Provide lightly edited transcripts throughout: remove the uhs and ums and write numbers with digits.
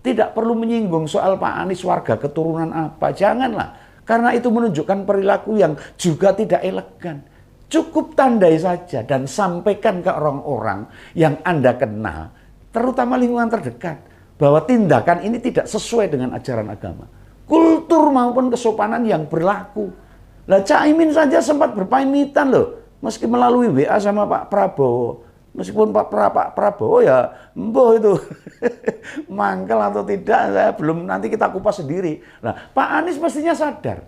Tidak perlu menyinggung soal Pak Anies warga keturunan apa, janganlah. Karena itu menunjukkan perilaku yang juga tidak elegan. Cukup tandai saja dan sampaikan ke orang-orang yang Anda kenal, terutama lingkungan terdekat, bahwa tindakan ini tidak sesuai dengan ajaran agama. Kultur maupun kesopanan yang berlaku. Lah Caimin saja sempat berpamitan loh, meski melalui WA sama Pak Prabowo. Meskipun Pak Prabowo ya embuh itu mangkel atau tidak, saya belum, nanti kita kupas sendiri. Nah, Pak Anies mestinya sadar,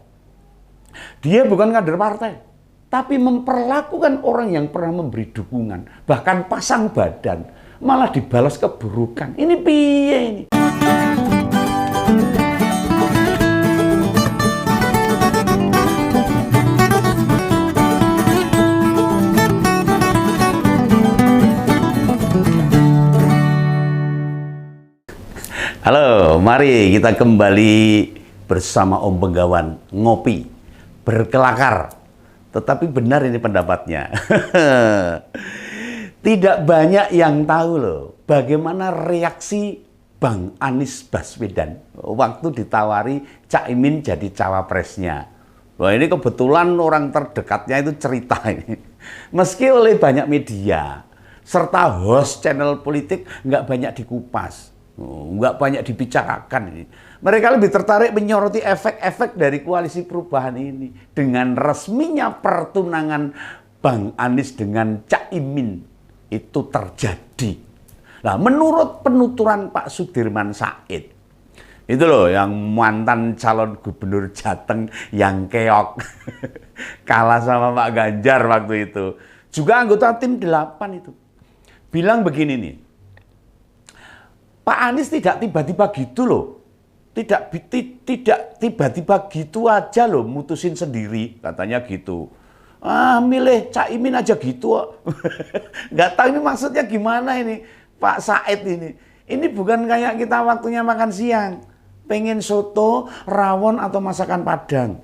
dia bukan kader partai, tapi memperlakukan orang yang pernah memberi dukungan, bahkan pasang badan, malah dibalas keburukan. Ini piye ini? Halo, mari kita kembali bersama Om Benggawan ngopi, berkelakar. Tetapi benar ini pendapatnya. Tidak banyak yang tahu loh bagaimana reaksi Bang Anies Baswedan waktu ditawari Caimin jadi cawapresnya. Wah, ini kebetulan orang terdekatnya itu cerita ini. Meski oleh banyak media serta host channel politik nggak banyak dikupas, nggak banyak dibicarakan ini. Mereka lebih tertarik menyoroti efek-efek dari koalisi perubahan ini dengan resminya pertunangan Bang Anies dengan Caimin itu terjadi. Nah, menurut penuturan Pak Sudirman Said, itu loh yang mantan calon gubernur Jateng yang keok kalah sama Pak Ganjar waktu itu, juga anggota tim 8 itu bilang begini nih, Pak Anies tidak tiba-tiba gitu loh. Tidak tiba-tiba gitu aja loh mutusin sendiri, katanya gitu. Ah, milih Caimin aja gitu. Nggak tahu ini maksudnya gimana ini Pak Said ini. Ini bukan kayak kita waktunya makan siang, pengen soto, rawon atau masakan Padang.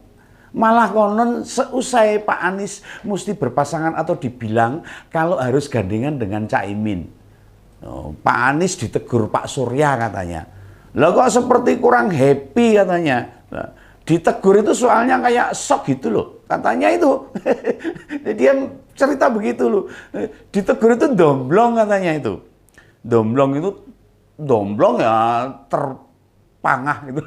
Malah konon seusai Pak Anies mesti berpasangan atau dibilang kalau harus gandengan dengan Caimin. Oh, Pak Anies ditegur Pak Surya katanya. Lah kok seperti kurang happy katanya. Nah, ditegur itu soalnya kayak shock gitu loh. Katanya itu. Dia cerita begitu loh. Ditegur itu domblong katanya itu. Domblong ya terpangah gitu.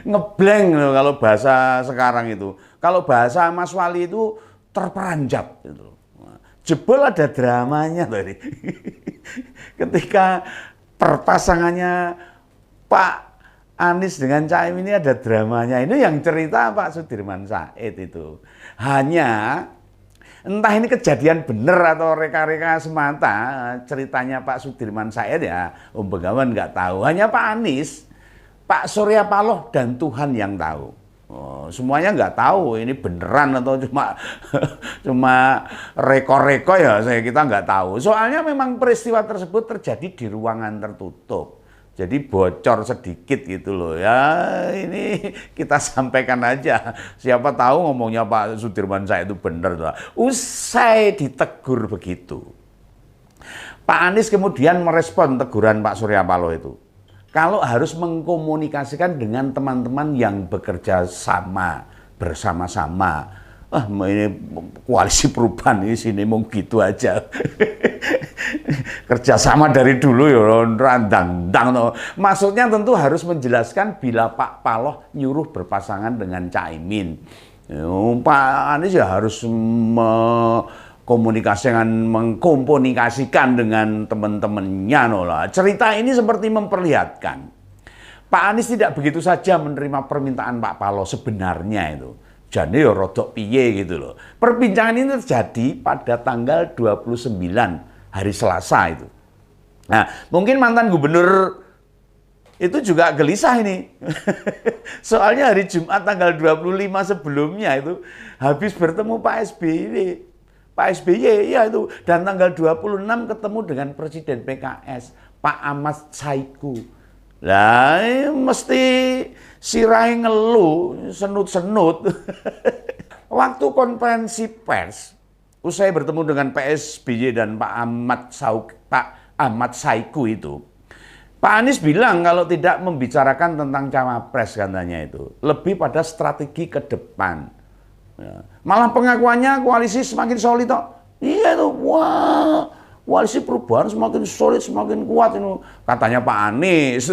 Ngeblank loh kalau bahasa sekarang itu. Kalau bahasa Mas Wali itu terperanjat gitu. Jebol ada dramanya tadi. Ketika perpasangannya Pak Anies dengan Caimin ini ada dramanya. Ini yang cerita Pak Sudirman Said itu. Hanya entah ini kejadian benar atau reka-reka semata, ceritanya Pak Sudirman Said ya Om Benggawan nggak tahu. Hanya Pak Anies, Pak Surya Paloh dan Tuhan yang tahu. Oh, semuanya nggak tahu ini beneran atau cuma reko-reko ya, kita nggak tahu. Soalnya memang peristiwa tersebut terjadi di ruangan tertutup. Jadi bocor sedikit gitu loh ya, ini kita sampaikan aja. Siapa tahu ngomongnya Pak Sudirman Said itu bener tuh. Usai ditegur begitu, Pak Anies kemudian merespon teguran Pak Surya Paloh itu. Kalau harus mengkomunikasikan dengan teman-teman yang bekerja sama, bersama-sama. Ini koalisi perubahan ini sini mau gitu aja. Kerjasama dari dulu ya, randang-dang. Maksudnya tentu harus menjelaskan bila Pak Paloh nyuruh berpasangan dengan Caimin. Pak Anies ya harus mengkomunikasikan dengan teman-temannya lah. Cerita ini seperti memperlihatkan Pak Anies tidak begitu saja menerima permintaan Pak Paloh sebenarnya itu. Jadi ya rodok piye gitu loh. Perbincangan ini terjadi pada tanggal 29 hari Selasa itu. Nah, mungkin mantan gubernur itu juga gelisah ini. Soalnya hari Jumat tanggal 25 sebelumnya itu habis bertemu Pak SBY ya itu, dan tanggal 26 ketemu dengan Presiden PKS Pak Ahmad Saiku. Lah mesti sirai ngeluh, senut-senut. Waktu konferensi pers usai bertemu dengan Pak SBY dan Pak Ahmad Saiku itu, Pak Anies bilang kalau tidak membicarakan tentang cawapres katanya itu, lebih pada strategi ke depan. Ya. Malah pengakuannya koalisi semakin solid toh. Iya itu, wah, koalisi perubahan semakin solid, semakin kuat itu katanya Pak Anies.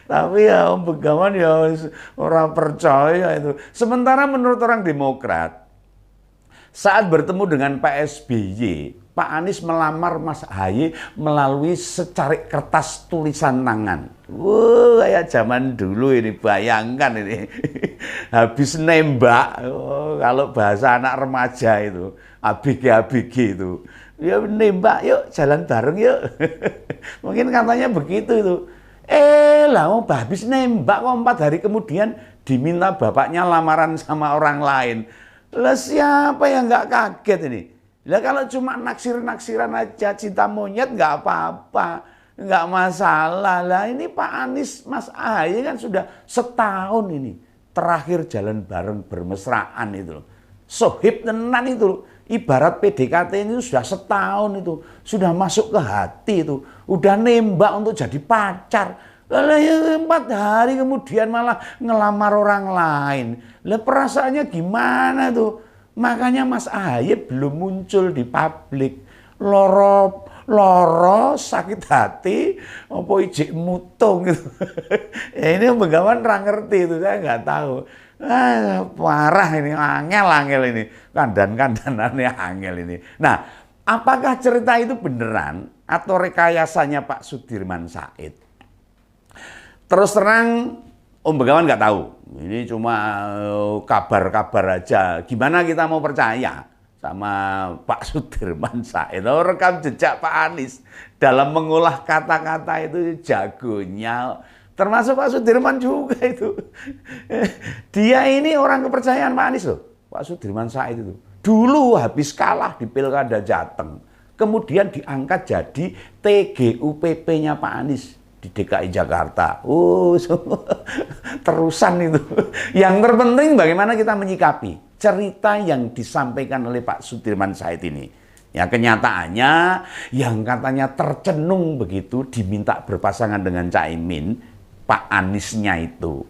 Tapi ya Om Begawan ya orang percaya itu. Sementara menurut orang Demokrat, saat bertemu dengan Pak SBY, Pak Anies melamar Mas Ahaye melalui secarik kertas tulisan tangan. Wah, kayak zaman dulu ini, bayangkan ini. Habis nembak, kalau bahasa anak remaja itu, ABG-ABG itu. Ya nembak, yuk jalan bareng yuk. Mungkin katanya begitu itu. Lah habis nembak kok 4 hari kemudian diminta bapaknya lamaran sama orang lain. Lah siapa yang nggak kaget ini? Lah kalau cuma naksir-naksiran aja cinta monyet nggak apa-apa, nggak masalah. Lah ini Pak Anies, Mas Ahaye kan sudah setahun ini terakhir jalan bareng bermesraan itu loh. Sohib tenan itu loh. Ibarat PDKT ini sudah setahun itu, sudah masuk ke hati itu, udah nembak untuk jadi pacar. Lah ya 4 hari kemudian malah ngelamar orang lain. Lah perasaannya gimana tuh? Makanya Mas Ahaye belum muncul di publik. Loro sakit hati, apa ijik mutung gitu. Ya ini Begawan ra ngerti itu, saya nggak tahu. Parah ini, angel ini. Kandan-kandanannya angel ini. Nah, apakah cerita itu beneran atau rekayasanya Pak Sudirman Said? Terus terang Om Begawan nggak tahu. Ini cuma kabar-kabar aja. Gimana kita mau percaya sama Pak Sudirman Said? Rekam jejak Pak Anies dalam mengolah kata-kata itu jagonya. Termasuk Pak Sudirman juga itu. Dia ini orang kepercayaan Pak Anies loh. Pak Sudirman Said itu. Dulu habis kalah di Pilkada Jateng. Kemudian diangkat jadi TGUPP-nya Pak Anies di DKI Jakarta. Terusan itu. Yang terpenting bagaimana kita menyikapi cerita yang disampaikan oleh Pak Sudirman Said ini. Ya kenyataannya yang katanya tercenung begitu diminta berpasangan dengan Caimin, Pak Aniesnya itu.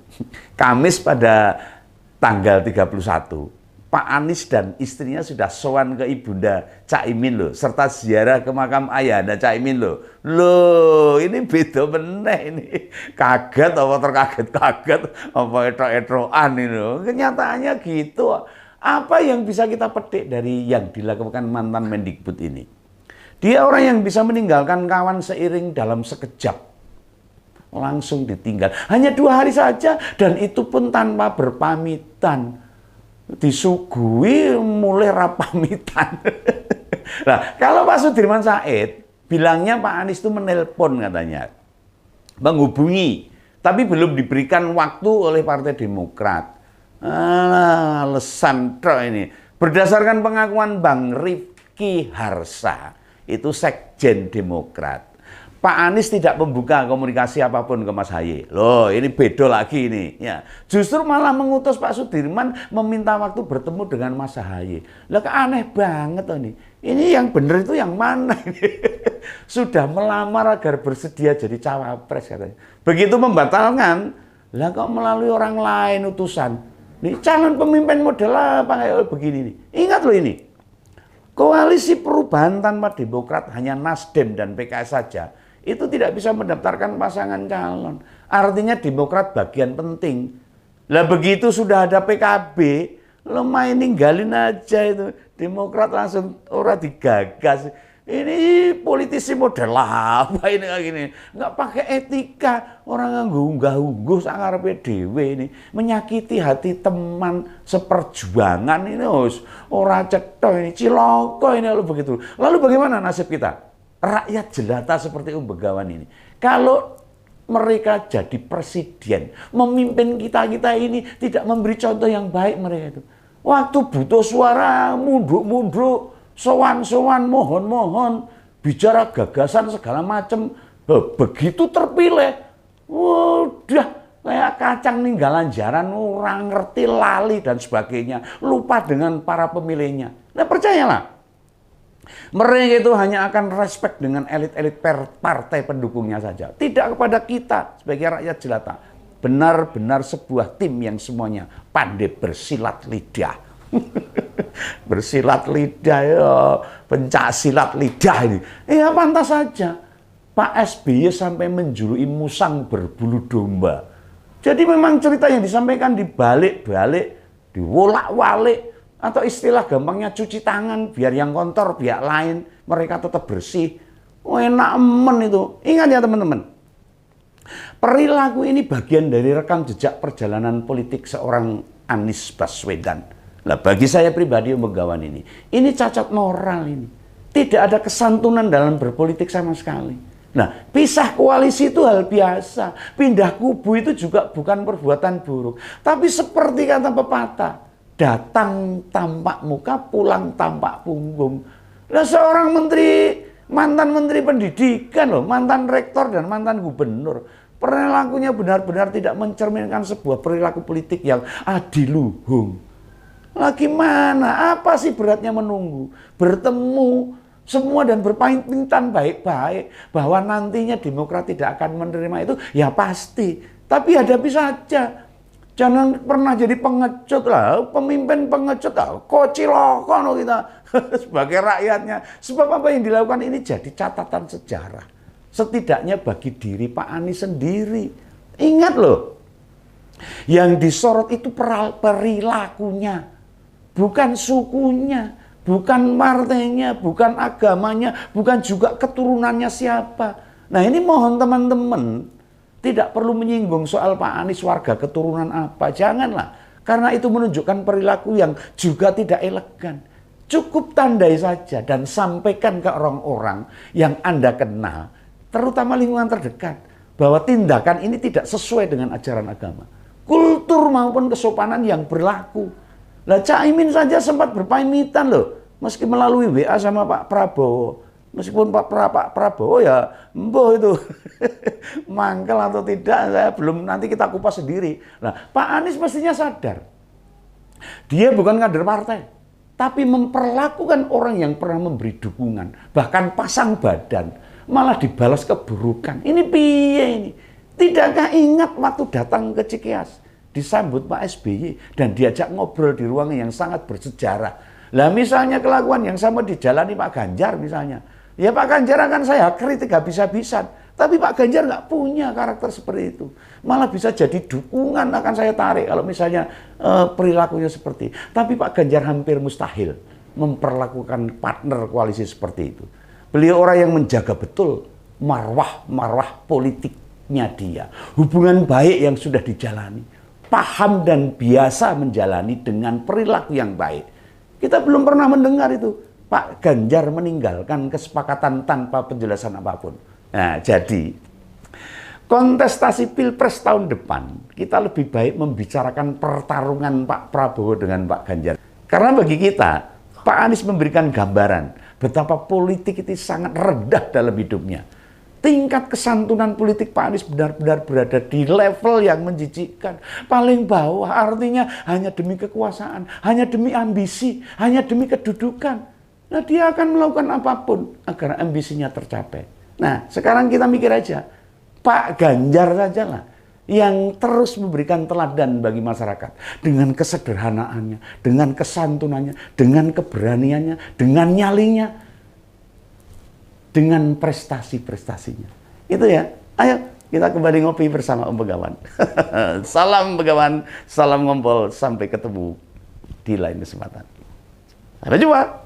Kamis pada tanggal 31. Pak Anies dan istrinya sudah sowan ke Ibunda Caimin loh, serta ziarah ke makam ayahanda Caimin loh. Loh, ini beda meneh ini. Kaget apa terkaget-kaget apa etrok-etrokan ini loh. Kenyataannya gitu. Apa yang bisa kita petik dari yang dilakukan mantan Mendikbud ini? Dia orang yang bisa meninggalkan kawan seiring dalam sekejap. Langsung ditinggal. Hanya 2 hari saja dan itu pun tanpa berpamitan. Disuguhi mulai rapamitan. Nah, kalau Pak Sudirman Said bilangnya Pak Anies itu menelpon katanya, menghubungi, tapi belum diberikan waktu oleh Partai Demokrat. Alasan ini. Berdasarkan pengakuan Bang Rifki Harsa, itu Sekjen Demokrat. Pak Anies tidak membuka komunikasi apapun ke Mas Ahaye. Loh, ini beda lagi ini. Ya, justru malah mengutus Pak Sudirman meminta waktu bertemu dengan Mas Ahaye. Lah, aneh banget ini. Ini yang benar itu yang mana ini? Sudah melamar agar bersedia jadi cawapres katanya. Begitu membatalkan, lah kok melalui orang lain utusan. Nih calon pemimpin model apa kayak begini nih. Ingat loh ini. Koalisi perubahan tanpa Demokrat hanya Nasdem dan PKS saja. Itu tidak bisa mendaftarkan pasangan calon. Artinya Demokrat bagian penting. Lah begitu sudah ada PKB, lo main ninggalin aja itu. Demokrat langsung ora digagas. Ini politisi model apa ini kayak gini? Nggak pakai etika, orang ngunggah-ungguh sangarepe dhewe ini, menyakiti hati teman seperjuangan ini ora cetha ini, cilaka ini kalau begitu. Lalu bagaimana nasib kita? Rakyat jelata seperti Begawan ini. Kalau mereka jadi presiden, memimpin kita-kita ini tidak memberi contoh yang baik mereka itu. Waktu butuh suara munduk-munduk, sowan-sowan, mohon-mohon, bicara gagasan segala macam, begitu terpilih, udah kayak kacang ninggalan jaran, orang ngerti lali dan sebagainya, lupa dengan para pemilihnya. Nah percayalah, Mereka itu hanya akan respect dengan elit-elit partai pendukungnya saja. Tidak kepada kita sebagai rakyat jelata. Benar-benar sebuah tim yang semuanya pandai bersilat lidah. Bersilat lidah, ya, pencak silat lidah ini. Ya pantas saja. Pak SBY sampai menjuluki musang berbulu domba. Jadi memang cerita yang disampaikan dibalik-balik, diwolak-walik, atau istilah gampangnya cuci tangan, biar yang kotor pihak lain, mereka tetap bersih. Oh, enak emen itu. Ingat ya teman-teman, perilaku ini bagian dari rekam jejak perjalanan politik seorang Anies Baswedan. Nah, bagi saya pribadi Om Begawan ini cacat moral ini. Tidak ada kesantunan dalam berpolitik sama sekali. Nah, pisah koalisi itu hal biasa. Pindah kubu itu juga bukan perbuatan buruk. Tapi seperti kata pepatah, datang tampak muka, pulang tampak punggung. Nah, seorang menteri, mantan menteri pendidikan loh, mantan rektor dan mantan gubernur, perilakunya benar-benar tidak mencerminkan sebuah perilaku politik yang adiluhung. Lagi mana? Apa sih beratnya menunggu? Bertemu semua dan berpamitan baik-baik bahwa nantinya Demokrat tidak akan menerima itu, ya pasti. Tapi hadapi saja. Jangan pernah jadi pengecut lah, pemimpin pengecut lah, kocilokon kita sebagai rakyatnya. Sebab apa yang dilakukan ini jadi catatan sejarah. Setidaknya bagi diri Pak Anies sendiri. Ingat loh, yang disorot itu perilakunya. Bukan sukunya, bukan partainya, bukan agamanya, bukan juga keturunannya siapa. Nah ini mohon teman-teman, tidak perlu menyinggung soal Pak Anies warga keturunan apa. Janganlah, karena itu menunjukkan perilaku yang juga tidak elegan. Cukup tandai saja dan sampaikan ke orang-orang yang Anda kenal, terutama lingkungan terdekat, bahwa tindakan ini tidak sesuai dengan ajaran agama. Kultur maupun kesopanan yang berlaku. Lah Caimin saja sempat berpamitan loh, meski melalui WA sama Pak Prabowo. Meskipun Pak Prabowo ya mboh itu mangkel atau tidak, saya belum, nanti kita kupas sendiri. Nah, Pak Anies mestinya sadar, dia bukan kader partai, tapi memperlakukan orang yang pernah memberi dukungan, bahkan pasang badan, malah dibalas keburukan. Ini piye ini? Tidakkah ingat waktu datang ke Cikeas, disambut Pak SBY dan diajak ngobrol di ruangan yang sangat bersejarah. Lah misalnya kelakuan yang sama dijalani Pak Ganjar misalnya. Ya Pak Ganjar akan saya kritik habis-habisan. Tapi Pak Ganjar nggak punya karakter seperti itu. Malah bisa jadi dukungan akan saya tarik kalau misalnya perilakunya seperti. Tapi Pak Ganjar hampir mustahil memperlakukan partner koalisi seperti itu. Beliau orang yang menjaga betul marwah politiknya dia. Hubungan baik yang sudah dijalani. Paham dan biasa menjalani dengan perilaku yang baik. Kita belum pernah mendengar itu Pak Ganjar meninggalkan kesepakatan tanpa penjelasan apapun. Nah, jadi kontestasi Pilpres tahun depan kita lebih baik membicarakan pertarungan Pak Prabowo dengan Pak Ganjar. Karena bagi kita, Pak Anies memberikan gambaran betapa politik itu sangat rendah dalam hidupnya. Tingkat kesantunan politik Pak Anies benar-benar berada di level yang menjijikkan. Paling bawah, artinya hanya demi kekuasaan, hanya demi ambisi, hanya demi kedudukan. Nah, dia akan melakukan apapun agar ambisinya tercapai. Nah, sekarang kita mikir aja, Pak Ganjar sajalah yang terus memberikan teladan bagi masyarakat. Dengan kesederhanaannya, dengan kesantunannya, dengan keberaniannya, dengan nyalinya, dengan prestasi-prestasinya. Itu ya. Ayo kita kembali ngopi bersama Om Begawan. Salam Begawan, salam ngompol, sampai ketemu di lain kesempatan. Sampai jumpa.